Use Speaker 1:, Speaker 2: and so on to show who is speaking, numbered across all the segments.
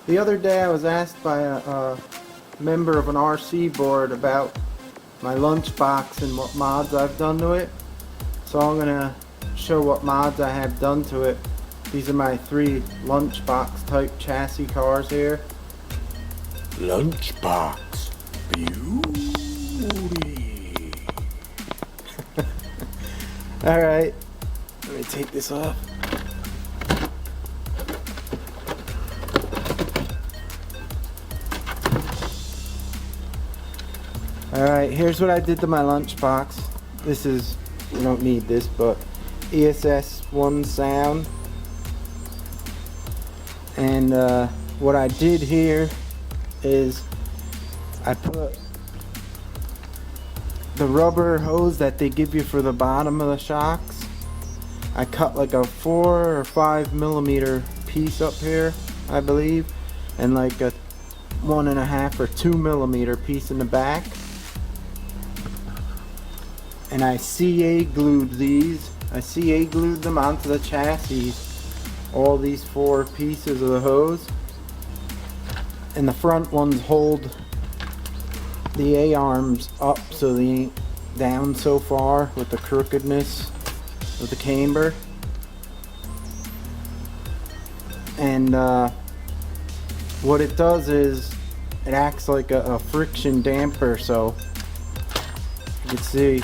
Speaker 1: The other day I was asked by a member of an RC board about my lunchbox and what mods I've done to it. So I'm gonna show what mods I have done to it. These are my 3 lunchbox type chassis cars here.
Speaker 2: Lunchbox beauty.
Speaker 1: Alright, let me take this off. Alright, here's what I did to my lunchbox. This is, you don't need this, but ESS1 sound. And what I did here is I put the rubber hose that they give you for the bottom of the shocks. I cut like a 4 or 5 millimeter piece up here, I believe, and like a 1.5 or 2 millimeter piece in the back. And I CA glued these. I CA glued them onto the chassis. All these 4 pieces of the hose. And the front ones hold the A-arms up so they ain't down so far with the crookedness of the camber. And what it does is it acts like a friction damper, so you can see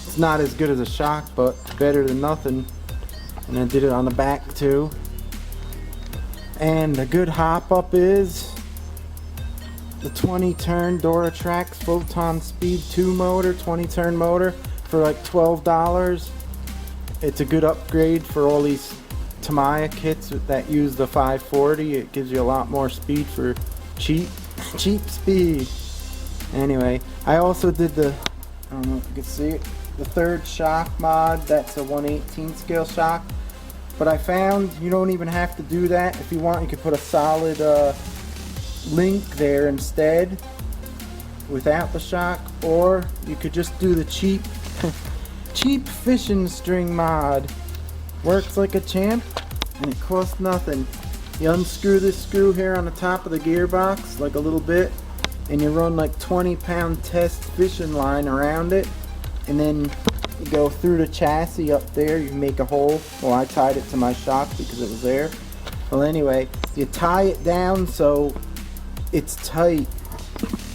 Speaker 1: it's not as good as a shock, but better than nothing. And I did it on the back too. And the good hop up is the 20 turn Duratrax Photon Speed 2 motor, 20 turn motor for like $12. It's a good upgrade for all these Tamiya kits that use the 540. It gives you a lot more speed for cheap speed. Anyway, I also did the, I don't know if you can see it, the 3rd shock mod. That's a 1/18 scale shock. But I found you don't even have to do that. If you want, you could put a solid link there instead without the shock, or you could just do the cheap cheap fishing string mod. Works like a champ and it costs nothing. You unscrew this screw here on the top of the gearbox like a little bit, and you run like 20-pound test fishing line around it, and then you go through the chassis up there. You make a hole. Well, I tied it to my shock because it was there. Well, anyway, you tie it down so it's tight,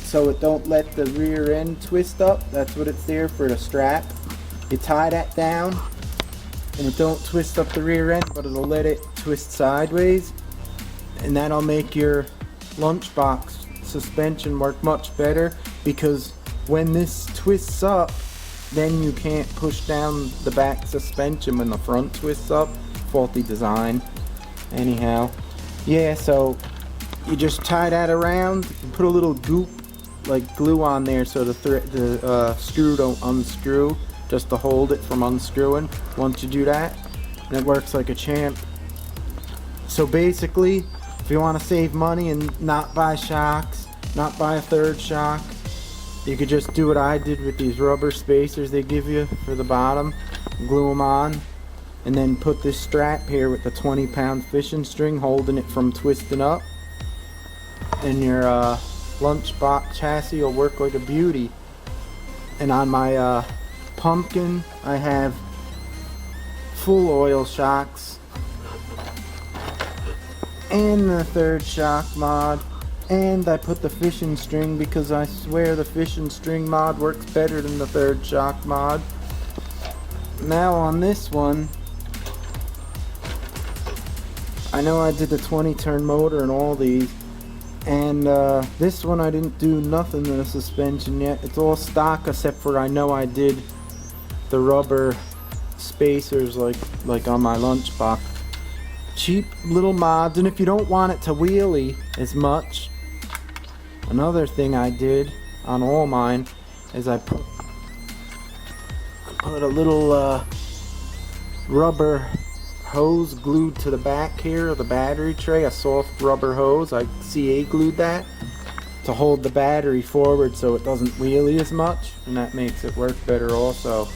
Speaker 1: so it don't let the rear end twist up. That's what it's there for, the strap. You tie that down and it don't twist up the rear end, but it'll let it twist sideways, and that'll make your lunchbox suspension work much better, because when this twists up, then you can't push down the back suspension when the front twists up. Faulty design. Anyhow, yeah, so you just tie that around, put a little goop like glue on there so the screw don't unscrew, just to hold it from unscrewing once you do that, and it works like a champ. So basically, if you want to save money and not buy shocks, not buy a 3rd shock, you could just do what I did with these rubber spacers they give you for the bottom, glue them on, and then put this strap here with the 20-pound fishing string holding it from twisting up, and your lunchbox chassis will work like a beauty. And on my pumpkin, I have full oil shocks and the 3rd shock mod. And I put the fishing string because I swear the fishing string mod works better than the 3rd shock mod. Now on this one, I know I did the 20 turn motor and all these, and this one I didn't do nothing to the suspension yet. It's all stock except for I know I did the rubber spacers like on my lunchbox. Cheap little mods. And if you don't want it to wheelie as much, another thing I did on all mine is I put a little rubber hose glued to the back here of the battery tray, a soft rubber hose. I CA glued that to hold the battery forward so it doesn't wheelie as much, and that makes it work better also.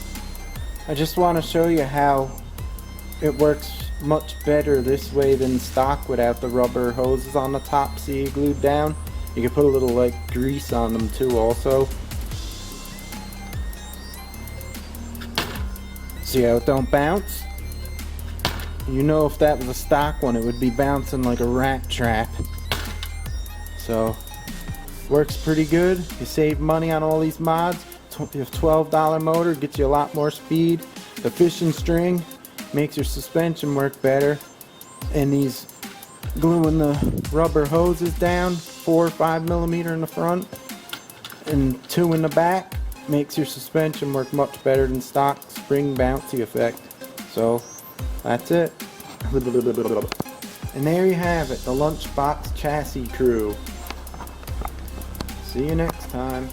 Speaker 1: I just want to show you how it works much better this way than stock without the rubber hoses on the top, see, glued down. You can put a little like grease on them too also. See how it don't bounce? You know, if that was a stock one, it would be bouncing like a rat trap. So, works pretty good. You save money on all these mods. The $12 motor gets you a lot more speed. The fishing string makes your suspension work better. And these gluing the rubber hoses down, 4 or 5 millimeter in the front and 2 in the back, makes your suspension work much better than stock spring bouncy effect. So that's it. And there you have it, the Lunchbox Chassis crew. See you next time.